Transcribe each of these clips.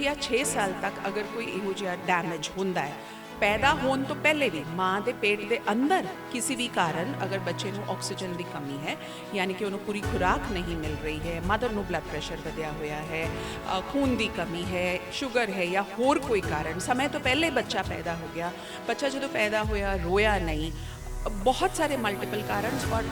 ਜਾਂ 6 ਸਾਲ ਤੱਕ ਅਗਰ ਕੋਈ ਇਹੋ ਜਿਹਾ ਡੈਮੇਜ ਹੁੰਦਾ ਹੈ, ਪੈਦਾ ਹੋਣ ਤੋਂ ਪਹਿਲੇ ਵੀ ਮਾਂ ਦੇ ਪੇਟ ਦੇ ਅੰਦਰ ਕਿਸੇ ਵੀ ਕਾਰਨ ਅਗਰ ਬੱਚੇ ਨੂੰ ਆਕਸੀਜਨ ਦੀ ਕਮੀ ਹੈ, ਯਾਨੀ ਕਿ ਉਹਨੂੰ ਪੂਰੀ ਖੁਰਾਕ ਨਹੀਂ ਮਿਲ ਰਹੀ ਹੈ, ਮਦਰ ਨੂੰ ਬਲੱਡ ਪ੍ਰੈਸ਼ਰ ਵਧਿਆ ਹੋਇਆ ਹੈ, ਖੂਨ ਦੀ ਕਮੀ ਹੈ, ਸ਼ੂਗਰ ਹੈ ਜਾਂ ਹੋਰ ਕੋਈ ਕਾਰਨ, ਸਮੇਂ ਤੋਂ ਪਹਿਲੇ ਬੱਚਾ ਪੈਦਾ ਹੋ ਗਿਆ, ਬੱਚਾ ਜਦੋਂ ਪੈਦਾ ਹੋਇਆ ਰੋਇਆ ਨਹੀਂ, ਬਹੁਤ ਸਾਰੇ ਮਲਟੀਪਲ ਕਾਰਨ, ਔਰ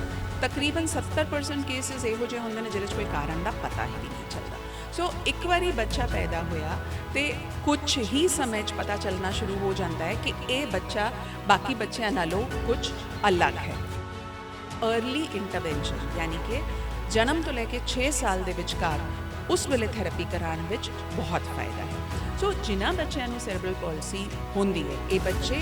ਤਕਰੀਬਨ 70% ਕੇਸਿਸ ਇਹੋ ਜਿਹੇ ਹੁੰਦੇ ਨੇ ਜਿਹਦੇ 'ਚ ਕੋਈ ਕਾਰਨ ਦਾ ਪਤਾ ਹੀ ਨਹੀਂ ਚੱਲਦਾ। ਸੋ ਇੱਕ ਵਾਰੀ ਬੱਚਾ ਪੈਦਾ ਹੋਇਆ ਤੇ ਕੁਝ ਹੀ ਸਮੇਂ 'ਚ ਪਤਾ ਚੱਲਣਾ ਸ਼ੁਰੂ ਹੋ ਜਾਂਦਾ ਹੈ ਕਿ ਇਹ ਬੱਚਾ ਬਾਕੀ ਬੱਚਿਆਂ ਨਾਲੋਂ ਕੁਝ ਅਲੱਗ ਹੈ। अर्ਲੀ ਇੰਟਰਵੈਂਸ਼ਨ ਯਾਨੀ ਕਿ ਜਨਮ ਤੋਂ ਲੈ ਕੇ 6 ਸਾਲ ਦੇ ਵਿਚਕਾਰ ਉਸ ਵੇਲੇ ਥੈਰੇਪੀ ਕਰਾਉਣ ਵਿੱਚ ਬਹੁਤ ਫਾਇਦਾ ਹੈ। ਸੋ ਜਿਨ੍ਹਾਂ ਬੱਚਿਆਂ ਨੂੰ ਸੈਰੇਬਰਲ ਪਾਲਿਸੀ ਹੁੰਦੀ ਹੈ, ਇਹ ਬੱਚੇ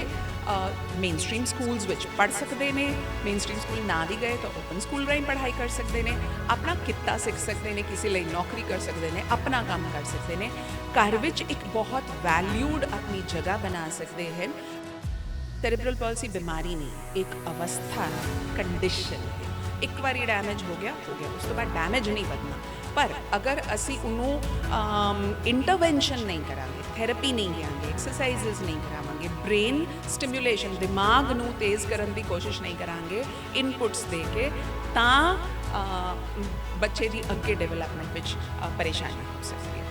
ਮੇਨ ਸਟ੍ਰੀਮ ਸਕੂਲਸ ਵਿੱਚ ਪੜ੍ਹ ਸਕਦੇ ਨੇ, ਮੇਨ ਸਟ੍ਰੀਮ ਸਕੂਲ ਨਾ ਵੀ ਗਏ ਤਾਂ ਓਪਨ ਸਕੂਲ ਰਾਹੀਂ ਪੜ੍ਹਾਈ ਕਰ ਸਕਦੇ ਨੇ, ਆਪਣਾ ਕਿੱਤਾ ਸਿੱਖ ਸਕਦੇ ਨੇ, ਕਿਸੇ ਲਈ ਨੌਕਰੀ ਕਰ ਸਕਦੇ ਨੇ, ਆਪਣਾ ਕੰਮ ਕਰ ਸਕਦੇ ਨੇ, ਘਰ ਵਿੱਚ ਇੱਕ ਬਹੁਤ ਵੈਲਿਊਡ ਆਪਣੀ ਜਗ੍ਹਾ ਬਣਾ ਸਕਦੇ ਹਨ। ਸੈਰੇਬਰਲ ਪਾਲਿਸੀ ਬਿਮਾਰੀ ਨਹੀਂ, ਇੱਕ ਅਵਸਥਾ, ਕੰਡੀਸ਼ਨ ਹੈ। ਇੱਕ ਵਾਰੀ ਡੈਮੇਜ ਹੋ ਗਿਆ, ਉਸ ਤੋਂ ਬਾਅਦ ਡੈਮੇਜ ਨਹੀਂ ਵਧਣਾ। ਪਰ ਅਗਰ ਅਸੀਂ ਉਹਨੂੰ ਇੰਟਰਵੈਂਸ਼ਨ ਨਹੀਂ ਕਰਾਂਗੇ, ਥੈਰੇਪੀ ਨਹੀਂ ਦਿਆਂਗੇ, ਐਕਸਰਸਾਈਜ਼ਸ ਨਹੀਂ ਕਰਾਵਾਂਗੇ, ਬ੍ਰੇਨ ਸਟਿਮੂਲੇਸ਼ਨ ਦਿਮਾਗ ਨੂੰ ਤੇਜ਼ ਕਰਨ ਦੀ ਕੋਸ਼ਿਸ਼ ਨਹੀਂ ਕਰਾਂਗੇ ਇਨਪੁਟਸ ਦੇ ਕੇ, ਤਾਂ ਬੱਚੇ ਦੀ ਅੱਗੇ ਡਿਵੈਲਪਮੈਂਟ ਵਿੱਚ ਪਰੇਸ਼ਾਨੀ ਹੋ ਸਕਦੀ ਹੈ।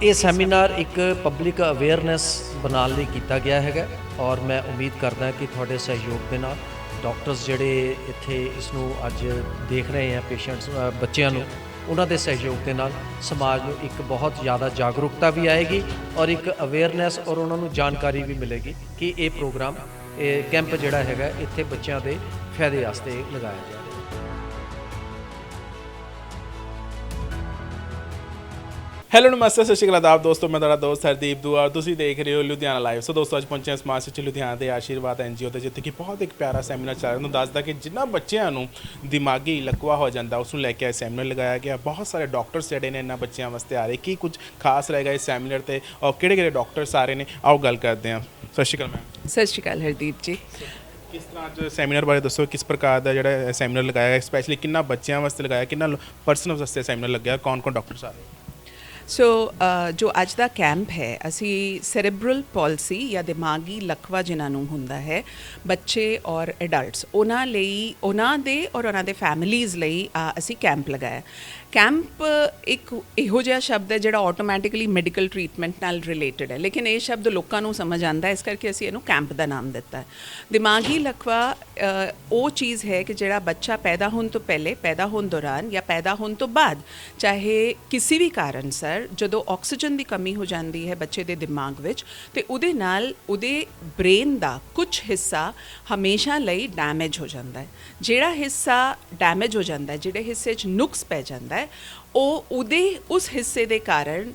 ਇਹ ਸੈਮੀਨਾਰ ਇੱਕ ਪਬਲਿਕ ਅਵੇਅਰਨੈਸ ਬਣਾਉਣ ਲਈ ਕੀਤਾ ਗਿਆ ਹੈਗਾ, ਔਰ ਮੈਂ ਉਮੀਦ ਕਰਦਾ ਕਿ ਤੁਹਾਡੇ ਸਹਿਯੋਗ ਦੇ ਨਾਲ ਡਾਕਟਰਸ ਜਿਹੜੇ ਇੱਥੇ ਇਸ ਨੂੰ ਅੱਜ ਦੇਖ ਰਹੇ ਆ, ਪੇਸ਼ੈਂਟਸ ਬੱਚਿਆਂ ਨੂੰ, ਉਹਨਾਂ ਦੇ ਸਹਿਯੋਗ ਦੇ ਨਾਲ ਸਮਾਜ ਨੂੰ ਇੱਕ ਬਹੁਤ ਜ਼ਿਆਦਾ ਜਾਗਰੂਕਤਾ ਵੀ ਆਏਗੀ ਔਰ ਇੱਕ ਅਵੇਅਰਨੈਸ ਔਰ ਉਹਨਾਂ ਨੂੰ ਜਾਣਕਾਰੀ ਵੀ ਮਿਲੇਗੀ ਕਿ ਇਹ ਪ੍ਰੋਗਰਾਮ, ਇਹ ਕੈਂਪ ਜਿਹੜਾ ਹੈਗਾ ਇੱਥੇ ਬੱਚਿਆਂ ਦੇ ਫਾਇਦੇ ਵਾਸਤੇ ਲਗਾਇਆ ਜਾ ਰਿਹਾ। ਹੈਲੋ ਨਮਸਤੇ, ਸਤਿ ਸ਼੍ਰੀ ਅਕਾਲ ਆਦਾਬ ਦੋਸਤੋ, ਮੈਂ ਤੁਹਾਡਾ ਦੋਸਤ ਹਰਦੀਪ ਦੂਆ, ਤੁਸੀਂ ਦੇਖ ਰਹੇ ਹੋ ਲੁਧਿਆਣਾ ਲਾਈਵ। ਸੋ ਦੋਸਤੋ, ਅੱਜ ਪਹੁੰਚੇ ਹਾਂ ਸਮਾਜ ਸੇਵੀ ਲੁਧਿਆਣਾ ਦੇ ਆਸ਼ੀਰਵਾਦ NGO ਤੇ, ਜਿੱਥੇ ਕਿ ਬਹੁਤ ਇੱਕ ਪਿਆਰਾ ਸੈਮੀਨਾਰ ਚੱਲ ਰਿਹਾ। ਉਹਨੂੰ ਦੱਸਦਾ ਕਿ ਜਿਨ੍ਹਾਂ ਬੱਚਿਆਂ ਨੂੰ ਦਿਮਾਗੀ ਲਕਵਾ ਹੋ ਜਾਂਦਾ ਉਸ ਨੂੰ ਲੈ ਕੇ ਇਹ ਸੈਮੀਨਾਰ ਲਗਾਇਆ ਗਿਆ। ਬਹੁਤ ਸਾਰੇ ਡਾਕਟਰਸ ਜਿਹੜੇ ਨੇ ਇਹਨਾਂ ਬੱਚਿਆਂ ਵਾਸਤੇ ਆ ਰਹੇ, ਕੀ ਕੁਝ ਖਾਸ ਰਹੇਗਾ ਇਸ ਸੈਮੀਨਾਰ ਤੇ ਔਰ ਕਿਹੜੇ ਡਾਕਟਰਸ ਆ ਰਹੇ ਨੇ, ਆਓ ਗੱਲ ਕਰਦੇ ਹਾਂ। ਸਤਿ ਸ਼੍ਰੀ ਅਕਾਲ ਮੈਮ। ਸਤਿ ਸ਼੍ਰੀ ਅਕਾਲ ਹਰਦੀਪ ਜੀ। ਕਿਸ ਤਰ੍ਹਾਂ ਅੱਜ ਸੈਮੀਨਾਰ ਬਾਰੇ ਦੱਸੋ, ਕਿਸ ਪ੍ਰਕਾਰ ਦਾ ਜਿਹੜਾ ਸੈਮੀਨਾਰ ਲਗਾਇਆ ਗਿਆ, ਸਪੈਸ਼ਲੀ ਕਿੰਨਾ ਬੱਚਿਆਂ ਵਾਸਤੇ ਲਗਾਇਆ, ਕਿੰਨਾ ਪਰਸਨ ਵਾਸਤੇ ਸੈਮੀਨਾਰ ਲੱਗਿਆ, ਕੌਣ ਡਾਕਟਰਸ ਆ ਰਹੇ? ਸੋ ਜੋ ਅੱਜ ਦਾ ਕੈਂਪ ਹੈ, ਅਸੀਂ ਸੈਰੇਬਰਲ ਪਾਲਿਸੀ ਜਾਂ ਦਿਮਾਗੀ ਲਕਵਾ ਜਿਨ੍ਹਾਂ ਨੂੰ ਹੁੰਦਾ ਹੈ, ਬੱਚੇ ਔਰ ਐਡਲਟਸ, ਉਹਨਾਂ ਲਈ, ਉਹਨਾਂ ਦੇ ਔਰ ਉਹਨਾਂ ਦੇ ਫੈਮਿਲੀਜ਼ ਲਈ ਅਸੀਂ ਕੈਂਪ ਲਗਾਇਆ। ਕੈਂਪ ਇੱਕ ਇਹੋ ਜਿਹਾ ਸ਼ਬਦ ਹੈ ਜਿਹੜਾ ਆਟੋਮੈਟਿਕਲੀ ਮੈਡੀਕਲ ਟਰੀਟਮੈਂਟ ਨਾਲ ਰਿਲੇਟਡ ਹੈ, ਲੇਕਿਨ ਇਹ ਸ਼ਬਦ ਲੋਕਾਂ ਨੂੰ ਸਮਝ ਆਉਂਦਾ, ਇਸ ਕਰਕੇ ਅਸੀਂ ਇਹਨੂੰ ਕੈਂਪ ਦਾ ਨਾਮ ਦਿੱਤਾ ਹੈ। ਦਿਮਾਗੀ ਲਕਵਾ ਉਹ ਚੀਜ਼ ਹੈ ਕਿ ਜਿਹੜਾ ਬੱਚਾ ਪੈਦਾ ਹੋਣ ਤੋਂ ਪਹਿਲੇ, ਪੈਦਾ ਹੋਣ ਦੌਰਾਨ ਜਾਂ ਪੈਦਾ ਹੋਣ ਤੋਂ ਬਾਅਦ, ਚਾਹੇ ਕਿਸੇ ਵੀ ਕਾਰਨ ਸਰ, ਜਦੋਂ ਆਕਸੀਜਨ ਦੀ ਕਮੀ ਹੋ ਜਾਂਦੀ ਹੈ ਬੱਚੇ ਦੇ ਦਿਮਾਗ ਵਿੱਚ, ਤੇ ਉਹਦੇ ਨਾਲ ਉਹਦੇ ਬ੍ਰੇਨ ਦਾ ਕੁਝ ਹਿੱਸਾ ਹਮੇਸ਼ਾ ਲਈ ਡੈਮੇਜ ਹੋ ਜਾਂਦਾ ਹੈ। ਜਿਹੜਾ ਹਿੱਸਾ ਡੈਮੇਜ ਹੋ ਜਾਂਦਾ ਹੈ, ਜਿਹੜੇ ਹਿੱਸੇ 'ਚ ਨੁਕਸ ਪੈ ਜਾਂਦਾ ਹੈ, ਉਹ ਉਹਦੇ ਉਸ ਹਿੱਸੇ ਦੇ ਕਾਰਨ,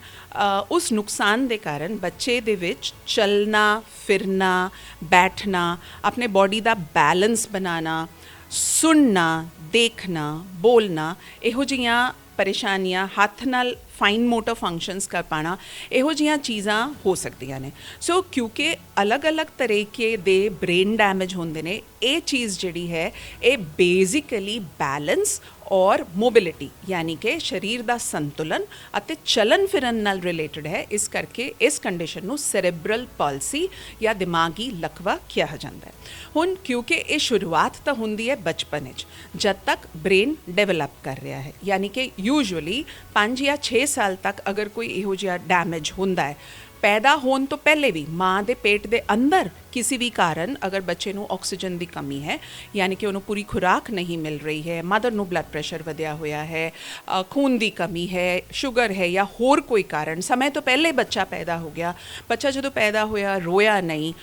ਉਸ ਨੁਕਸਾਨ ਦੇ ਕਾਰਨ ਬੱਚੇ ਦੇ ਵਿੱਚ ਚੱਲਣਾ, ਫਿਰਨਾ, ਬੈਠਣਾ, ਆਪਣੇ ਬਾਡੀ ਦਾ ਬੈਲੈਂਸ ਬਣਾਉਣਾ, ਸੁਣਨਾ, ਦੇਖਣਾ, ਬੋਲਣਾ, ਇਹੋ ਜਿਹੀਆਂ ਪਰੇਸ਼ਾਨੀਆਂ, ਹੱਥ ਨਾਲ ਫਾਈਨ ਮੋਟਰ ਫੰਕਸ਼ਨਸ ਕਰ ਪਾਉਣਾ, ਇਹੋ ਜਿਹੀਆਂ ਚੀਜ਼ਾਂ ਹੋ ਸਕਦੀਆਂ ਨੇ। ਸੋ ਕਿਉਂਕਿ ਅਲੱਗ-ਅਲੱਗ ਤਰੀਕੇ ਦੇ ਬ੍ਰੇਨ ਡੈਮੇਜ ਹੁੰਦੇ ਨੇ, ਇਹ ਚੀਜ਼ ਜਿਹੜੀ ਹੈ ਇਹ ਬੇਸਿਕਲੀ ਬੈਲੈਂਸ ਔਰ ਮੋਬਿਲਿਟੀ ਯਾਨੀ ਕਿ ਸਰੀਰ ਦਾ ਸੰਤੁਲਨ ਅਤੇ ਚਲਨ ਫਿਰਨ ਨਾਲ ਰਿਲੇਟਡ ਹੈ। ਇਸ ਕਰਕੇ ਇਸ ਕੰਡੀਸ਼ਨ ਨੂੰ ਸੈਰੇਬਰਲ ਪਾਲਿਸੀ ਜਾਂ ਦਿਮਾਗੀ ਲਕਵਾ ਕਿਹਾ ਜਾਂਦਾ ਹੈ। ਹੁਣ ਕਿਉਂਕਿ ਇਹ ਸ਼ੁਰੂਆਤ ਤਾਂ ਹੁੰਦੀ ਹੈ ਬਚਪਨ ਵਿੱਚ, ਜਦ ਤੱਕ ਬ੍ਰੇਨ ਡਿਵੈਲਪ ਕਰ ਰਿਹਾ ਹੈ, ਯਾਨੀ ਕਿ ਯੂਜੂਅਲੀ 5 ਜਾਂ 6 ਸਾਲ ਤੱਕ ਅਗਰ ਕੋਈ ਇਹੋ ਜਿਹਾ ਡੈਮੇਜ ਹੁੰਦਾ ਹੈ, ਪੈਦਾ ਹੋਣ ਤੋਂ ਪਹਿਲੇ ਵੀ ਮਾਂ ਦੇ ਪੇਟ ਦੇ ਅੰਦਰ ਕਿਸੇ ਵੀ ਕਾਰਨ ਅਗਰ ਬੱਚੇ ਨੂੰ ਆਕਸੀਜਨ ਦੀ ਕਮੀ ਹੈ, ਯਾਨੀ ਕਿ ਉਹਨੂੰ ਪੂਰੀ ਖੁਰਾਕ ਨਹੀਂ ਮਿਲ ਰਹੀ ਹੈ, ਮਦਰ ਨੂੰ ਬਲੱਡ ਪ੍ਰੈਸ਼ਰ ਵਧਿਆ ਹੋਇਆ ਹੈ, ਖੂਨ ਦੀ ਕਮੀ ਹੈ, ਸ਼ੂਗਰ ਹੈ ਜਾਂ ਹੋਰ ਕੋਈ ਕਾਰਨ, ਸਮੇਂ ਤੋਂ ਪਹਿਲੇ ਬੱਚਾ ਪੈਦਾ ਹੋ ਗਿਆ, ਬੱਚਾ ਜਦੋਂ ਪੈਦਾ ਹੋਇਆ ਰੋਇਆ ਨਹੀਂ,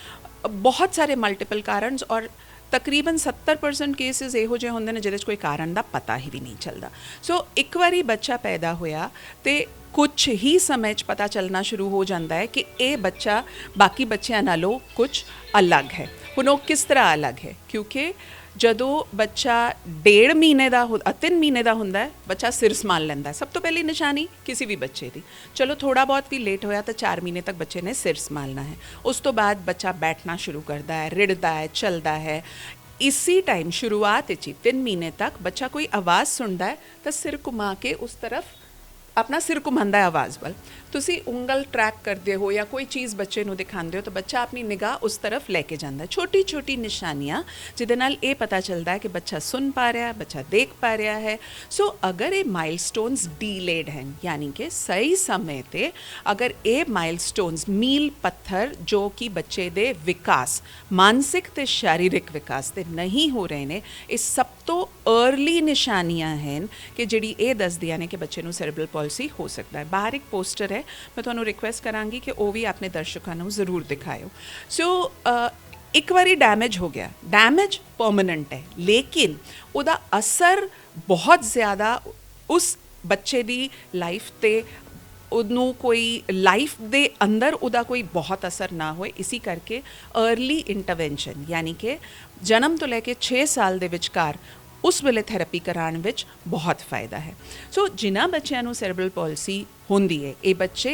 ਬਹੁਤ ਸਾਰੇ ਮਲਟੀਪਲ ਕਾਰਨ, ਔਰ ਤਕਰੀਬਨ 70% ਕੇਸਿਸ ਇਹੋ ਜਿਹੇ ਹੁੰਦੇ ਨੇ ਜਿਹਦੇ 'ਚ ਕੋਈ ਕਾਰਨ ਦਾ ਪਤਾ ਹੀ ਵੀ ਨਹੀਂ ਚੱਲਦਾ। ਸੋ ਇੱਕ ਵਾਰੀ ਬੱਚਾ ਪੈਦਾ ਹੋਇਆ ਤੇ ਕੁਝ ਹੀ ਸਮੇਂ 'ਚ ਪਤਾ ਚੱਲਣਾ ਸ਼ੁਰੂ ਹੋ ਜਾਂਦਾ ਹੈ ਕਿ ਇਹ ਬੱਚਾ ਬਾਕੀ ਬੱਚਿਆਂ ਨਾਲੋਂ ਕੁਝ ਅਲੱਗ ਹੈ। ਹੁਣ ਉਹ ਕਿਸ ਤਰ੍ਹਾਂ ਅਲੱਗ ਹੈ? ਕਿਉਂਕਿ ਜਦੋਂ ਬੱਚਾ 1.5 ਮਹੀਨੇ ਦਾ 3 ਮਹੀਨੇ ਦਾ ਹੁੰਦਾ ਹੈ, ਬੱਚਾ ਸਿਰ ਸੰਭਾਲ ਲੈਂਦਾ ਹੈ। ਸਭ ਤੋਂ ਪਹਿਲੀ ਨਿਸ਼ਾਨੀ ਕਿਸੇ ਵੀ ਬੱਚੇ ਦੀ, ਚਲੋ ਥੋੜਾ ਬਹੁਤ ਵੀ ਲੇਟ ਹੋਇਆ ਤਾਂ 4 ਮਹੀਨੇ ਤੱਕ ਬੱਚੇ ਨੇ ਸਿਰ ਸੰਭਾਲਣਾ ਹੈ। ਉਸ ਤੋਂ ਬਾਅਦ ਬੱਚਾ ਬੈਠਣਾ ਸ਼ੁਰੂ ਕਰਦਾ ਹੈ, ਰਿੜਦਾ ਹੈ, ਚੱਲਦਾ ਹੈ। ਇसी टाइम शुरुआत 3 महीने तक बच्चा कोई आवाज़ सुनता है तो सिर घुमा के उस तरफ ਆਪਣਾ ਸਿਰ ਘੁਮਾਉਂਦਾ ਹੈ ਆਵਾਜ਼ ਵੱਲ, ਤੁਸੀਂ ਉਂਗਲ ਟਰੈਕ ਕਰਦੇ ਹੋ ਜਾਂ ਕੋਈ ਚੀਜ਼ ਬੱਚੇ ਨੂੰ ਦਿਖਾਉਂਦੇ ਹੋ ਤਾਂ ਬੱਚਾ ਆਪਣੀ ਨਿਗਾਹ ਉਸ ਤਰਫ ਲੈ ਕੇ ਜਾਂਦਾ ਹੈ। ਛੋਟੀ ਛੋਟੀ ਨਿਸ਼ਾਨੀਆਂ ਜਿਹਦੇ ਨਾਲ ਇਹ ਪਤਾ ਚੱਲਦਾ ਹੈ ਕਿ ਬੱਚਾ ਸੁਣ ਪਾ ਰਿਹਾ ਹੈ, ਬੱਚਾ ਦੇਖ ਪਾ ਰਿਹਾ ਹੈ। ਸੋ ਅਗਰ ਇਹ ਮਾਈਲਸਟੋਨਸ ਡੀਲੇਡ ਹਨ, ਯਾਨੀ ਕਿ ਸਹੀ ਸਮੇਂ ਤੇ ਅਗਰ ਇਹ ਮਾਈਲਸਟੋਨਸ ਮੀਲ ਪੱਥਰ ਜੋ ਕਿ ਬੱਚੇ ਦੇ ਵਿਕਾਸ, ਮਾਨਸਿਕ ਤੇ ਸਰੀਰਕ ਵਿਕਾਸ ਤੇ ਨਹੀਂ ਹੋ ਰਹੇ ਨੇ, ਇਹ ਸਭ ਤੋਂ अर्ਲੀ ਨਿਸ਼ਾਨੀਆਂ ਹਨ ਕਿ ਜਿਹੜੀ ਇਹ ਦੱਸਦੀਆਂ ਨੇ ਕਿ ਬੱਚੇ ਨੂੰ ਸੈਰੇਬਰਲ ਪਾਲਸੀ ਹੋ ਸਕਦਾ ਹੈ। ਬਾਹਰ ਇੱਕ ਪੋਸਟਰ ਹੈ, ਮੈਂ ਤੁਹਾਨੂੰ ਰਿਕੁਐਸਟ ਕਰਾਂਗੀ ਕਿ ਉਹ ਵੀ ਆਪਣੇ ਦਰਸ਼ਕਾਂ ਨੂੰ ਜ਼ਰੂਰ ਦਿਖਾਇਓ। ਸੋ ਇੱਕ ਵਾਰੀ ਡੈਮੇਜ ਹੋ ਗਿਆ, ਡੈਮੇਜ ਪਰਮਾਨੈਂਟ ਹੈ, ਲੇਕਿਨ ਉਹਦਾ ਅਸਰ ਬਹੁਤ ਜ਼ਿਆਦਾ ਉਸ ਬੱਚੇ ਦੀ ਲਾਈਫ ਤੇ ਉਹਨੂੰ ਕੋਈ ਲਾਈਫ ਦੇ ਅੰਦਰ ਉਹਦਾ ਕੋਈ ਬਹੁਤ ਅਸਰ ਨਾ ਹੋਏ, ਇਸੀ ਕਰਕੇ अर्ਲੀ ਇੰਟਰਵੈਂਸ਼ਨ ਯਾਨੀ ਕਿ ਜਨਮ ਤੋਂ ਲੈ ਕੇ 6 ਸਾਲ ਦੇ ਵਿਚਕਾਰ ਉਸ ਵੇਲੇ ਥੈਰੇਪੀ ਕਰਾਉਣ ਵਿੱਚ ਬਹੁਤ ਫਾਇਦਾ ਹੈ। ਸੋ ਜਿਨ੍ਹਾਂ ਬੱਚਿਆਂ ਨੂੰ ਸੈਰੇਬਰਲ ਪਾਲਸੀ ਹੁੰਦੀ ਹੈ, ਇਹ ਬੱਚੇ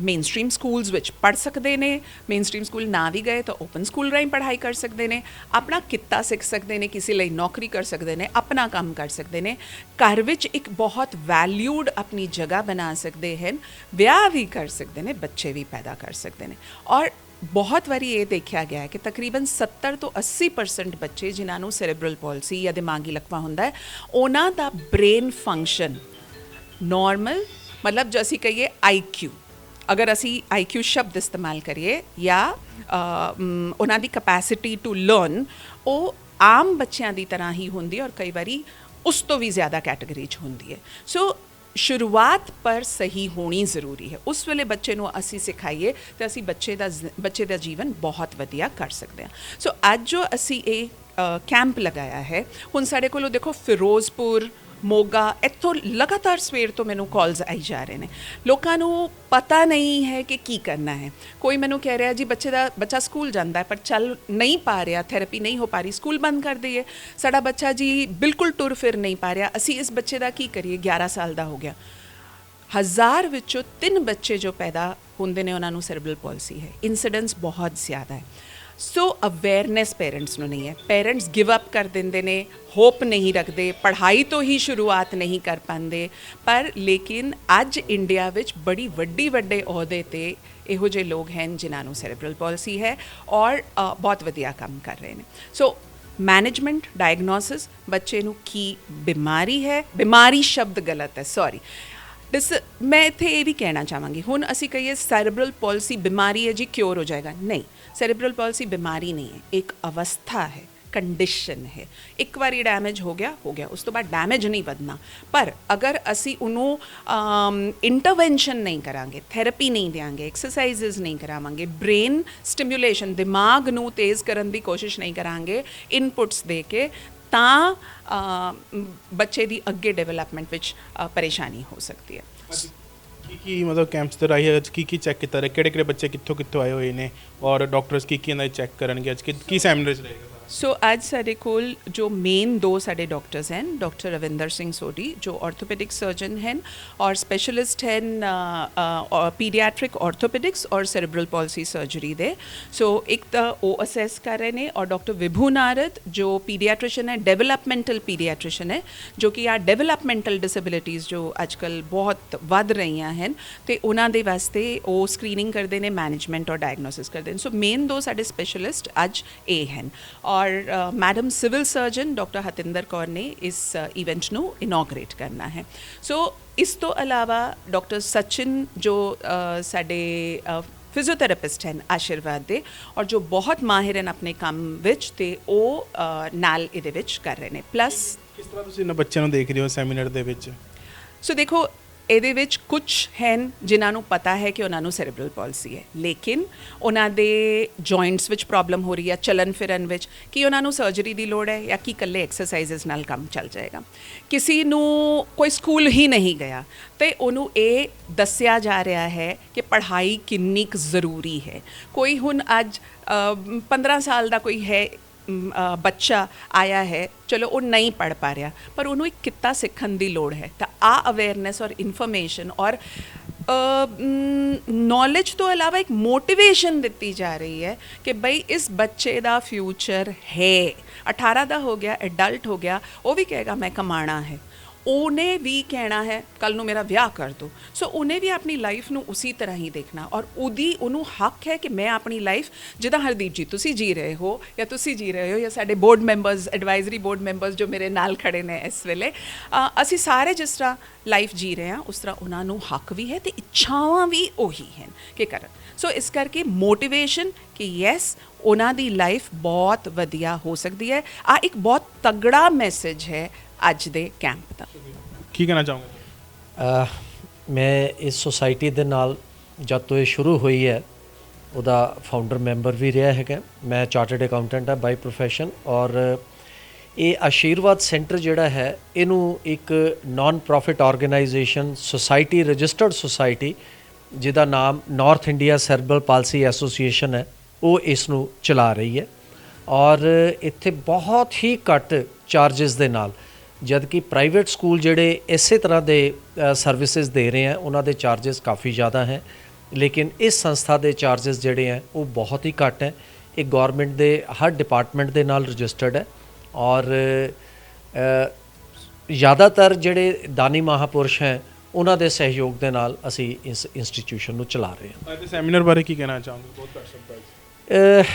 ਮੇਨ ਸਟ੍ਰੀਮ ਸਕੂਲਸ ਵਿੱਚ ਪੜ੍ਹ ਸਕਦੇ ਨੇ, ਮੇਨ ਸਟ੍ਰੀਮ ਸਕੂਲ ਨਾ ਵੀ ਗਏ ਤਾਂ ਓਪਨ ਸਕੂਲ ਰਾਹੀਂ ਪੜ੍ਹਾਈ ਕਰ ਸਕਦੇ ਨੇ, ਆਪਣਾ ਕਿੱਤਾ ਸਿੱਖ ਸਕਦੇ ਨੇ, ਕਿਸੇ ਲਈ ਨੌਕਰੀ ਕਰ ਸਕਦੇ ਨੇ, ਆਪਣਾ ਕੰਮ ਕਰ ਸਕਦੇ ਨੇ, ਘਰ ਵਿੱਚ ਇੱਕ ਬਹੁਤ ਵੈਲਿਊਡ ਆਪਣੀ ਜਗ੍ਹਾ ਬਣਾ ਸਕਦੇ ਹਨ, ਵਿਆਹ ਵੀ ਕਰ ਸਕਦੇ ਨੇ, ਬੱਚੇ ਵੀ ਪੈਦਾ ਕਰ ਸਕਦੇ ਨੇ। ਔਰ ਬਹੁਤ ਵਾਰੀ ਇਹ ਦੇਖਿਆ ਗਿਆ ਹੈ ਕਿ ਤਕਰੀਬਨ 70 ਤੋਂ 80% ਬੱਚੇ ਜਿਨ੍ਹਾਂ ਨੂੰ ਸੈਰੇਬਰਲ ਪਾਲਸੀ ਜਾਂ ਦਿਮਾਗੀ ਲਕਵਾ ਹੁੰਦਾ ਹੈ, ਉਹਨਾਂ ਦਾ ਬ੍ਰੇਨ ਫੰਕਸ਼ਨ ਨਾਰਮਲ, ਮਤਲਬ ਜੋ ਅਸੀਂ ਕਹੀਏ IQ, ਅਗਰ ਅਸੀਂ IQ ਸ਼ਬਦ ਇਸਤੇਮਾਲ ਕਰੀਏ ਜਾਂ ਉਹਨਾਂ ਦੀ ਕਪੈਸਿਟੀ ਟੂ ਲਰਨ, ਉਹ ਆਮ ਬੱਚਿਆਂ ਦੀ ਤਰ੍ਹਾਂ ਹੀ ਹੁੰਦੀ ਹੈ ਔਰ ਕਈ ਵਾਰੀ ਉਸ ਤੋਂ ਵੀ ਜ਼ਿਆਦਾ ਕੈਟੇਗਰੀ 'ਚ ਹੁੰਦੀ ਹੈ। ਸੋ ਸ਼ੁਰੂਆਤ ਪਰ ਸਹੀ ਹੋਣੀ ਜ਼ਰੂਰੀ ਹੈ। ਉਸ ਵੇਲੇ ਬੱਚੇ ਨੂੰ ਅਸੀਂ ਸਿਖਾਈਏ ਤਾਂ ਅਸੀਂ ਬੱਚੇ ਦਾ ਜੀਵਨ ਬਹੁਤ ਵਧੀਆ ਕਰ ਸਕਦੇ ਹਾਂ। ਸੋ ਅੱਜ ਜੋ ਅਸੀਂ ਇਹ ਕੈਂਪ ਲਗਾਇਆ ਹੈ, ਹੁਣ ਸਾਡੇ ਕੋਲੋਂ ਦੇਖੋ ਫਿਰੋਜ਼ਪੁਰ, ਮੋਗਾ, ਇੱਥੋਂ ਲਗਾਤਾਰ ਸਵੇਰ ਤੋਂ ਮੈਨੂੰ ਕਾਲਸ ਆਈ ਜਾ ਰਹੇ ਨੇ। ਲੋਕਾਂ ਨੂੰ ਪਤਾ ਨਹੀਂ ਹੈ ਕਿ ਕੀ ਕਰਨਾ ਹੈ। ਕੋਈ ਮੈਨੂੰ ਕਹਿ ਰਿਹਾ ਜੀ ਬੱਚਾ ਸਕੂਲ ਜਾਂਦਾ ਹੈ ਪਰ ਚੱਲ ਨਹੀਂ ਪਾ ਰਿਹਾ, ਥੈਰੇਪੀ ਨਹੀਂ ਹੋ ਪਾ ਰਹੀ, ਸਕੂਲ ਬੰਦ ਕਰ ਦਈਏ। ਸਾਡਾ ਬੱਚਾ ਜੀ ਬਿਲਕੁਲ ਟੁਰ ਫਿਰ ਨਹੀਂ ਪਾ ਰਿਹਾ, ਅਸੀਂ ਇਸ ਬੱਚੇ ਦਾ ਕੀ ਕਰੀਏ, 11 ਸਾਲ ਦਾ ਹੋ ਗਿਆ। 1000 ਵਿੱਚੋਂ 3 ਬੱਚੇ ਜੋ ਪੈਦਾ ਹੁੰਦੇ ਨੇ ਉਹਨਾਂ ਨੂੰ ਸੈਰੇਬਰਲ ਪਾਲਸੀ ਹੈ। ਇਨਸੀਡੈਂਸ ਬਹੁਤ ਜ਼ਿਆਦਾ ਹੈ। ਸੋ ਅਵੇਅਰਨੈਸ ਪੇਰੈਂਟਸ ਨੂੰ ਨਹੀਂ ਹੈ। ਪੇਰੈਂਟਸ ਗਿਵ ਅਪ ਕਰ ਦਿੰਦੇ ਨੇ, ਹੋਪ ਨਹੀਂ ਰੱਖਦੇ, ਪੜ੍ਹਾਈ ਤੋਂ ਹੀ ਸ਼ੁਰੂਆਤ ਨਹੀਂ ਕਰ ਪਾਉਂਦੇ। ਪਰ ਲੇਕਿਨ ਅੱਜ ਇੰਡੀਆ ਵਿੱਚ ਬੜੀ ਵੱਡੇ ਅਹੁਦੇ 'ਤੇ ਇਹੋ ਜਿਹੇ ਲੋਕ ਹਨ ਜਿਨ੍ਹਾਂ ਨੂੰ ਸੈਰੇਬਰਲ ਪਾਲਸੀ ਹੈ ਔਰ ਬਹੁਤ ਵਧੀਆ ਕੰਮ ਕਰ ਰਹੇ ਨੇ। ਸੋ ਮੈਨੇਜਮੈਂਟ, ਡਾਇਗਨੋਸਿਸ, ਬੱਚੇ ਨੂੰ ਕੀ ਬਿਮਾਰੀ ਹੈ, ਬਿਮਾਰੀ ਸ਼ਬਦ ਗਲਤ ਹੈ, ਸੌਰੀ। ਮੈਂ ਇੱਥੇ ਇਹ ਵੀ ਕਹਿਣਾ ਚਾਹਾਂਗੀ, ਹੁਣ ਅਸੀਂ ਕਹੀਏ ਸੈਰੇਬਰਲ ਪਾਲਸੀ ਬਿਮਾਰੀ ਹੈ ਜੀ, ਕਿਉਰ ਹੋ ਜਾਏਗਾ, ਨਹੀਂ। ਸੈਰੇਬਰਲ ਪਾਲਸੀ ਬਿਮਾਰੀ ਨਹੀਂ ਹੈ, ਇੱਕ ਅਵਸਥਾ ਹੈ, ਕੰਡੀਸ਼ਨ ਹੈ। ਇੱਕ ਵਾਰੀ ਡੈਮੇਜ ਹੋ ਗਿਆ, ਉਸ ਤੋਂ ਬਾਅਦ ਡੈਮੇਜ ਨਹੀਂ ਵਧਣਾ। ਪਰ ਅਗਰ ਅਸੀਂ ਉਹਨੂੰ ਇੰਟਰਵੈਂਸ਼ਨ ਨਹੀਂ ਕਰਾਂਗੇ, ਥੈਰੇਪੀ ਨਹੀਂ ਦਿਆਂਗੇ, ਐਕਸਰਸਾਈਜ਼ਸ ਨਹੀਂ ਕਰਾਵਾਂਗੇ, ਬ੍ਰੇਨ ਸਟਿਮੂਲੇਸ਼ਨ, ਦਿਮਾਗ ਨੂੰ ਤੇਜ਼ ਕਰਨ ਦੀ ਕੋਸ਼ਿਸ਼ ਨਹੀਂ ਕਰਾਂਗੇ ਇਨਪੁਟਸ ਦੇ ਕੇ, ਤਾਂ ਬੱਚੇ ਦੀ ਅੱਗੇ ਡਿਵੈਲਪਮੈਂਟ ਵਿੱਚ ਪਰੇਸ਼ਾਨੀ ਹੋ ਸਕਦੀ ਹੈ। ਕੀ ਮਤਲਬ ਕੈਂਪਸ ਤੇ ਰਾਹੀਂ ਅੱਜ ਕੀ ਚੈੱਕ ਕੀਤਾ ਰਿਹਾ, ਕਿਹੜੇ ਬੱਚੇ ਕਿੱਥੋਂ ਆਏ ਹੋਏ ਨੇ ਔਰ ਡਾਕਟਰਸ ਕੀ ਇਹਨਾਂ ਦੇ ਚੈੱਕ ਕਰਨਗੇ, ਅੱਜ ਕੀ ਸੈਮੀਨਾਰ ਰਹੇਗਾ? ਸੋ ਅੱਜ ਸਾਡੇ ਕੋਲ ਜੋ ਮੇਨ 2 ਸਾਡੇ ਡਾਕਟਰਸ ਹਨ, ਡਾਕਟਰ ਰਵਿੰਦਰ ਸਿੰਘ ਸੋਢੀ ਜੋ ਆਰਥੋਪੈਡਿਕ ਸਰਜਨ ਹਨ ਔਰ ਸਪੈਸ਼ਲਿਸਟ ਹਨ ਪੀਡੀਆਟ੍ਰਿਕ ਆਰਥੋਪੈਡਿਕਸ ਔਰ ਸੈਰੇਬਰਲ ਪਾਲਸੀ ਸਰਜਰੀ ਦੇ। ਸੋ ਇੱਕ ਤਾਂ ਉਹ ਅਸੈਸ ਕਰ ਰਹੇ ਨੇ, ਔਰ ਡਾਕਟਰ ਵਿਭੂ ਨਾਰਦ ਜੋ ਪੀਡੀਆਟ੍ਰਿਸ਼ਨ ਹੈ, ਡਿਵੈਲਪਮੈਂਟਲ ਪੀਡੀਆਟ੍ਰਿਸ਼ਨ ਹੈ, ਜੋ ਕਿ ਆ ਡਿਵੈਲਪਮੈਂਟਲ ਡਿਸੇਬਿਲਿਟੀਜ਼ ਜੋ ਅੱਜ ਕੱਲ੍ਹ ਬਹੁਤ ਵੱਧ ਰਹੀਆਂ ਹਨ ਤੇ ਉਹਨਾਂ ਦੇ ਵਾਸਤੇ ਉਹ ਸਕਰੀਨਿੰਗ ਕਰਦੇ ਨੇ, ਮੈਨੇਜਮੈਂਟ ਔਰ ਡਾਇਗਨੋਸਿਸ ਕਰਦੇ ਨੇ। ਸੋ ਮੇਨ 2 ਸਾਡੇ ਸਪੈਸ਼ਲਿਸਟ ਅੱਜ ਇਹ ਹਨ। ਔਰ madam civil surgeon doctor Hatinder Kaur ਨੇ ਇਸ ਇਵੈਂਟ ਨੂੰ ਇਨੋਗਰੇਟ ਕਰਨਾ ਹੈ। ਸੋ ਇਸ ਤੋਂ ਇਲਾਵਾ ਡਾਕਟਰ ਸਚਿਨ ਜੋ ਸਾਡੇ ਫਿਜ਼ੀਓਥੈਰੇਪਿਸਟ ਹਨ ਆਸ਼ੀਰਵਾਦ ਦੇ, ਔਰ ਜੋ ਬਹੁਤ ਮਾਹਿਰ ਹਨ ਆਪਣੇ ਕੰਮ ਵਿੱਚ, ਤੇ ਉਹ ਨਾਲ ਇਹਦੇ ਵਿੱਚ ਕਰ ਰਹੇ ਨੇ। ਪਲੱਸ ਕਿਸ ਤਰ੍ਹਾਂ ਤੁਸੀਂ ਇਹਨਾਂ ਬੱਚਿਆਂ ਨੂੰ ਦੇਖ ਰਹੇ ਹੋ ਸੈਮੀਨਾਰ ਦੇ ਵਿੱਚ? ਸੋ ਦੇਖੋ, ਇਹਦੇ ਵਿੱਚ ਕੁਝ ਹਨ ਜਿਨ੍ਹਾਂ ਨੂੰ ਪਤਾ ਹੈ ਕਿ ਉਹਨਾਂ ਨੂੰ ਸੈਰੇਬਰਲ ਪਾਲਸੀ ਹੈ, ਲੇਕਿਨ ਉਹਨਾਂ ਦੇ ਜੁਆਇੰਟਸ ਵਿੱਚ ਪ੍ਰੋਬਲਮ ਹੋ ਰਹੀ ਹੈ, ਚੱਲਣ ਫਿਰਨ ਵਿੱਚ, ਕਿ ਉਹਨਾਂ ਨੂੰ ਸਰਜਰੀ ਦੀ ਲੋੜ ਹੈ ਜਾਂ ਕਿ ਇਕੱਲੇ ਐਕਸਰਸਾਈਜ਼ਸ ਨਾਲ ਕੰਮ ਚੱਲ ਜਾਏਗਾ। ਕਿਸੇ ਨੂੰ ਕੋਈ ਸਕੂਲ ਹੀ ਨਹੀਂ ਗਿਆ ਤੇ ਉਹਨੂੰ ਇਹ ਦੱਸਿਆ ਜਾ ਰਿਹਾ ਹੈ ਕਿ ਪੜ੍ਹਾਈ ਕਿੰਨੀ ਕੁ ਜ਼ਰੂਰੀ ਹੈ। ਕੋਈ ਹੁਣ ਅੱਜ 15 ਸਾਲ ਦਾ ਕੋਈ ਹੈ ਬੱਚਾ ਆਇਆ ਹੈ, ਚਲੋ ਉਹ ਨਹੀਂ ਪੜ੍ਹ ਪਾ ਰਿਹਾ, ਪਰ ਉਹਨੂੰ ਇੱਕ ਕਿੱਤਾ ਸਿੱਖਣ ਦੀ ਲੋੜ ਹੈ। ਤਾਂ ਅਵੇਅਰਨੈਸ ਔਰ ਇਨਫੋਰਮੇਸ਼ਨ ਔਰ ਨੌਲੇਜ ਤੋਂ ਇਲਾਵਾ ਇੱਕ ਮੋਟੀਵੇਸ਼ਨ ਦਿੱਤੀ ਜਾ ਰਹੀ ਹੈ ਕਿ ਬਈ ਇਸ ਬੱਚੇ ਦਾ ਫਿਊਚਰ ਹੈ। 18 ਦਾ ਹੋ ਗਿਆ, ਐਡਲਟ ਹੋ ਗਿਆ, ਉਹ ਵੀ ਕਹੇਗਾ ਮੈਂ ਕਮਾਣਾ ਹੈ। ਉਹਨੇ ਵੀ ਕਹਿਣਾ ਹੈ ਕੱਲ ਨੂੰ ਮੇਰਾ ਵਿਆਹ ਕਰ ਦਿਓ। ਸੋ ਉਹਨੇ ਵੀ ਆਪਣੀ ਲਾਈਫ ਨੂੰ ਉਸੇ ਤਰ੍ਹਾਂ ਹੀ ਦੇਖਣਾ, ਔਰ ਉਹਨੂੰ ਹੱਕ ਹੈ ਕਿ ਮੈਂ ਆਪਣੀ ਲਾਈਫ ਜਿੱਦਾਂ ਹਰਦੀਪ ਜੀ ਤੁਸੀਂ ਜੀ ਰਹੇ ਹੋ ਜਾਂ ਤੁਸੀਂ ਜੀ ਰਹੇ ਹੋ ਜਾਂ ਸਾਡੇ board members, advisory board members ਜੋ ਮੇਰੇ ਨਾਲ ਖੜੇ ਨੇ ਇਸ ਵੇਲੇ, ਅਸੀਂ ਸਾਰੇ ਜਿਸ ਤਰ੍ਹਾਂ ਲਾਈਫ ਜੀ ਰਹੇ ਹਾਂ ਉਸ ਤਰ੍ਹਾਂ ਉਹਨਾਂ ਨੂੰ ਹੱਕ ਵੀ ਹੈ ਤੇ ਇੱਛਾਵਾਂ ਵੀ ਉਹੀ ਹਨ ਕਿ ਕਰਨ। ਸੋ ਇਸ ਕਰਕੇ ਮੋਟੀਵੇਸ਼ਨ ਕਿ ਯੈਸ ਉਹਨਾਂ ਦੀ ਲਾਈਫ ਬਹੁਤ ਵਧੀਆ ਹੋ ਸਕਦੀ ਹੈ। ਆ ਇੱਕ ਬਹੁਤ ਤਗੜਾ ਮੈਸੇਜ ਹੈ ਅੱਜ ਦੇ ਕੈਂਪ ਦਾ। ਕੀ ਕਹਿਣਾ ਚਾਹੋਗੇ? ਮੈਂ ਇਸ ਸੁਸਾਇਟੀ ਦੇ ਨਾਲ ਜਦ ਤੋਂ ਇਹ ਸ਼ੁਰੂ ਹੋਈ ਹੈ ਉਹਦਾ ਫਾਊਂਡਰ ਮੈਂਬਰ ਵੀ ਰਿਹਾ ਹੈਗਾ। ਮੈਂ ਚਾਰਟਰਡ ਅਕਾਊਂਟੈਂਟ ਹਾਂ ਬਾਈ ਪ੍ਰੋਫੈਸ਼ਨ, ਔਰ ਇਹ ਆਸ਼ੀਰਵਾਦ ਸੈਂਟਰ ਜਿਹੜਾ ਹੈ ਇਹਨੂੰ ਇੱਕ non profit organisation society, registered society ਜਿਹਦਾ ਨਾਮ north India cerebral palsy association ਹੈ, ਉਹ ਇਸ ਨੂੰ ਚਲਾ ਰਹੀ ਹੈ। ਔਰ ਇੱਥੇ ਬਹੁਤ ਹੀ ਘੱਟ ਚਾਰजेस ਦੇ ਨਾਲ, ਜਦ ਕਿ ਪ੍ਰਾਈਵੇਟ ਸਕੂਲ ਜਿਹੜੇ ਇਸੇ ਤਰ੍ਹਾਂ ਦੇ ਸਰਵਿਸਿਜ਼ ਦੇ ਰਹੇ ਹੈ ਉਹਨਾਂ ਦੇ ਚਾਰजेस ਕਾਫੀ ਜ਼ਿਆਦਾ ਹੈ, ਲੇਕਿਨ ਇਸ ਸੰਸਥਾ ਦੇ ਚਾਰजेस ਜਿਹੜੇ ਹੈ ਉਹ ਬਹੁਤ ਹੀ ਘੱਟ ਹੈ। ਇਹ ਗੌਰਮੈਂਟ ਦੇ ਹਰ ਡਿਪਾਰਟਮੈਂਟ ਦੇ ਨਾਲ ਰਜਿਸਟਰਡ ਹੈ, ਔਰ ਜ਼ਿਆਦਾਤਰ ਜਿਹੜੇ ਦਾਨੀ ਮਹਾਪੁਰਸ਼ ਹੈ ਉਹਨਾਂ ਦੇ ਸਹਿਯੋਗ ਦੇ ਨਾਲ ਅਸੀਂ ਇਸ ਇੰਸਟੀਟਿਊਸ਼ਨ ਨੂੰ ਚਲਾ ਰਹੇ ਹਾਂ। ਅੱਜ ਸੈਮੀਨਾਰ ਬਾਰੇ ਕੀ ਕਹਿਣਾ ਚਾਹੋਗੇ? ਬਹੁਤ ਘੱਟ ਸ਼ਬਦਾਂ 'ਚ।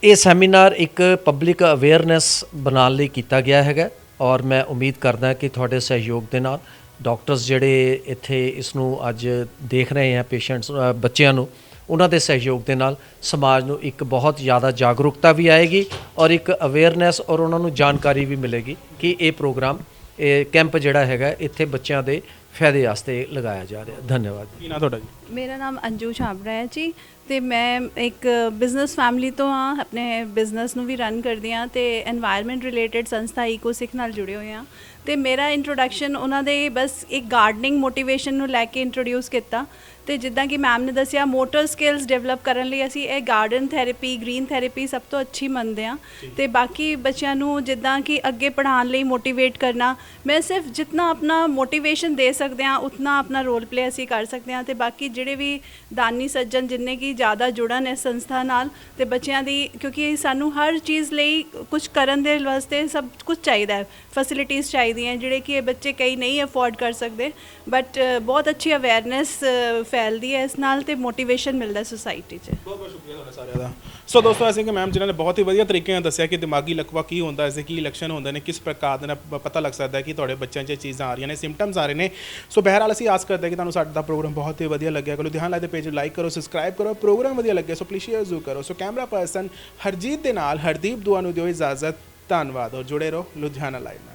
ਇਹ ਸੈਮੀਨਾਰ ਇੱਕ ਪਬਲਿਕ ਅਵੇਅਰਨੈਸ ਬਣਾਉਣ ਲਈ ਕੀਤਾ ਗਿਆ ਹੈਗਾ, ਔਰ ਮੈਂ ਉਮੀਦ ਕਰਦਾ ਕਿ ਤੁਹਾਡੇ ਸਹਿਯੋਗ ਦੇ ਨਾਲ ਡਾਕਟਰਸ ਜਿਹੜੇ ਇੱਥੇ ਇਸ ਨੂੰ ਅੱਜ ਦੇਖ ਰਹੇ ਹੈ ਪੇਸ਼ੈਂਟਸ, ਬੱਚਿਆਂ ਨੂੰ, ਉਹਨਾਂ ਦੇ ਸਹਿਯੋਗ ਦੇ ਨਾਲ ਸਮਾਜ ਨੂੰ ਇੱਕ ਬਹੁਤ ਜ਼ਿਆਦਾ ਜਾਗਰੂਕਤਾ ਵੀ ਆਏਗੀ ਔਰ ਇੱਕ ਅਵੇਅਰਨੈਸ ਔਰ ਉਹਨਾਂ ਨੂੰ ਜਾਣਕਾਰੀ ਵੀ ਮਿਲੇਗੀ ਕਿ ਇਹ ਪ੍ਰੋਗਰਾਮ, ਇਹ ਕੈਂਪ ਜਿਹੜਾ ਹੈਗਾ ਇੱਥੇ ਬੱਚਿਆਂ ਦੇ ਫਾਇਦੇ ਵਾਸਤੇ ਲਗਾਇਆ ਜਾ ਰਿਹਾ। ਧੰਨਵਾਦ। ਕੀ ਨਾਂ ਤੁਹਾਡਾ ਜੀ? ਮੇਰਾ ਨਾਮ ਅੰਜੂ ਛਾਬੜਾ ਹੈ ਜੀ, ਅਤੇ ਮੈਂ ਇੱਕ ਬਿਜ਼ਨਸ ਫੈਮਿਲੀ ਤੋਂ ਹਾਂ। ਆਪਣੇ ਬਿਜ਼ਨਸ ਨੂੰ ਵੀ ਰਨ ਕਰਦੀ ਹਾਂ ਅਤੇ ਐਨਵਾਇਰਨਮੈਂਟ ਰਿਲੇਟਡ ਸੰਸਥਾ ਈਕੋਸਿੱਖ ਨਾਲ ਜੁੜੇ ਹੋਏ ਹਾਂ। ਅਤੇ ਮੇਰਾ ਇੰਟਰੋਡਕਸ਼ਨ ਉਹਨਾਂ ਦੇ ਬਸ ਇੱਕ ਗਾਰਡਨਿੰਗ ਮੋਟੀਵੇਸ਼ਨ ਨੂੰ ਲੈ ਕੇ ਇੰਟਰੋਡਿਊਸ ਕੀਤਾ। ਅਤੇ ਜਿੱਦਾਂ ਕਿ ਮੈਮ ਨੇ ਦੱਸਿਆ, ਮੋਟਰ ਸਕਿੱਲਸ ਡਿਵੈਲਪ ਕਰਨ ਲਈ ਅਸੀਂ ਇਹ ਗਾਰਡਨ ਥੈਰੇਪੀ, ਗ੍ਰੀਨ ਥੈਰੇਪੀ ਸਭ ਤੋਂ ਅੱਛੀ ਮੰਨਦੇ ਹਾਂ। ਅਤੇ ਬਾਕੀ ਬੱਚਿਆਂ ਨੂੰ ਜਿੱਦਾਂ ਕਿ ਅੱਗੇ ਪੜ੍ਹਾਉਣ ਲਈ ਮੋਟੀਵੇਟ ਕਰਨਾ, ਮੈਂ ਸਿਰਫ ਜਿਤਨਾ ਆਪਣਾ ਮੋਟੀਵੇਸ਼ਨ ਦੇ ਸਕਦੇ ਹਾਂ ਉਤਨਾ ਆਪਣਾ ਰੋਲ ਪਲੇ ਅਸੀਂ ਕਰ ਸਕਦੇ ਹਾਂ। ਅਤੇ ਬਾਕੀ ਜਿਹੜੇ ਵੀ ਦਾਨੀ ਸੱਜਣ ਜਿੰਨੇ ਕਿ ਜ਼ਿਆਦਾ ਜੁੜਨ ਇਸ ਸੰਸਥਾ ਨਾਲ, ਅਤੇ ਬੱਚਿਆਂ ਦੀ, ਕਿਉਂਕਿ ਸਾਨੂੰ ਹਰ ਚੀਜ਼ ਲਈ ਕੁਝ ਕਰਨ ਦੇ ਵਾਸਤੇ ਸਭ ਕੁਝ ਚਾਹੀਦਾ ਹੈ, ਫੈਸਿਲਿਟੀਜ਼ ਚਾਹੀਦੀਆਂ ਜਿਹੜੇ ਕਿ ਇਹ ਬੱਚੇ ਕਈ ਨਹੀਂ ਅਫੋਰਡ ਕਰ ਸਕਦੇ, ਬਟ ਬਹੁਤ ਅੱਛੀ ਅਵੇਅਰਨੈਸ ਫੈਲਦੀ ਹੈ ਇਸ ਨਾਲ ਅਤੇ ਮੋਟੀਵੇਸ਼ਨ ਮਿਲਦਾ ਸੁਸਾਇਟੀ 'ਚ। ਬਹੁਤ ਬਹੁਤ ਸ਼ੁਕਰੀਆ ਤੁਹਾਡਾ ਸਾਰਿਆਂ ਦਾ। ਸੋ ਦੋਸਤੋ, ਅਸੀਂ ਕਿ ਮੈਮ ਜਿਨ੍ਹਾਂ ਨੇ ਬਹੁਤ ਹੀ ਵਧੀਆ ਤਰੀਕੇ ਨਾਲ ਦੱਸਿਆ ਕਿ ਦਿਮਾਗੀ ਲਕਵਾ ਕੀ ਹੁੰਦਾ, ਇਸਦੇ ਕੀ ਲੱਛਣ ਹੁੰਦੇ ਨੇ, ਕਿਸ ਪ੍ਰਕਾਰ ਦੇ ਨਾਲ ਪਤਾ ਲੱਗ ਸਕਦਾ ਹੈ ਕਿ ਤੁਹਾਡੇ ਬੱਚਿਆਂ 'ਚ ਇਹ ਚੀਜ਼ਾਂ ਆ ਰਹੀਆਂ ਨੇ, ਸਿੰਪਟਮਸ ਆ ਰਹੇ ਨੇ। ਸੋ ਬਹਿਰਹਾਲ ਅਸੀਂ ਆਸ ਕਰਦੇ ਹਾਂ ਕਿ ਤੁਹਾਨੂੰ ਸਾਡਾ ਪ੍ਰੋਗਰਾਮ ਬਹੁਤ ਹੀ ਵਧੀਆ ਲੱਗਿਆ। ਲੁਧਿਆਣਾ ਲਾਈਵ ਦੇ ਪੇਜ ਨੂੰ ਲਾਈਕ ਕਰੋ, ਸਬਸਕ੍ਰਾਈਬ ਕਰੋ। ਪ੍ਰੋਗਰਾਮ ਵਧੀਆ ਲੱਗਿਆ ਸੋ ਪਲੀਜ਼ ਸ਼ੇਅਰ ਜ਼ਰੂਰ ਕਰੋ। ਸੋ ਕੈਮਰਾ ਪਰਸਨ ਹਰਜੀਤ ਦੇ ਨਾਲ ਹਰਦੀਪ ਦੁਆ ਨੂੰ ਦਿਓ ਇਜਾਜ਼ਤ। ਧੰਨਵਾਦ ਔਰ ਜੁੜੇ ਰਹੋ ਲੁਧਿਆਣਾ ਲਾਈਵ ਨਾਲ।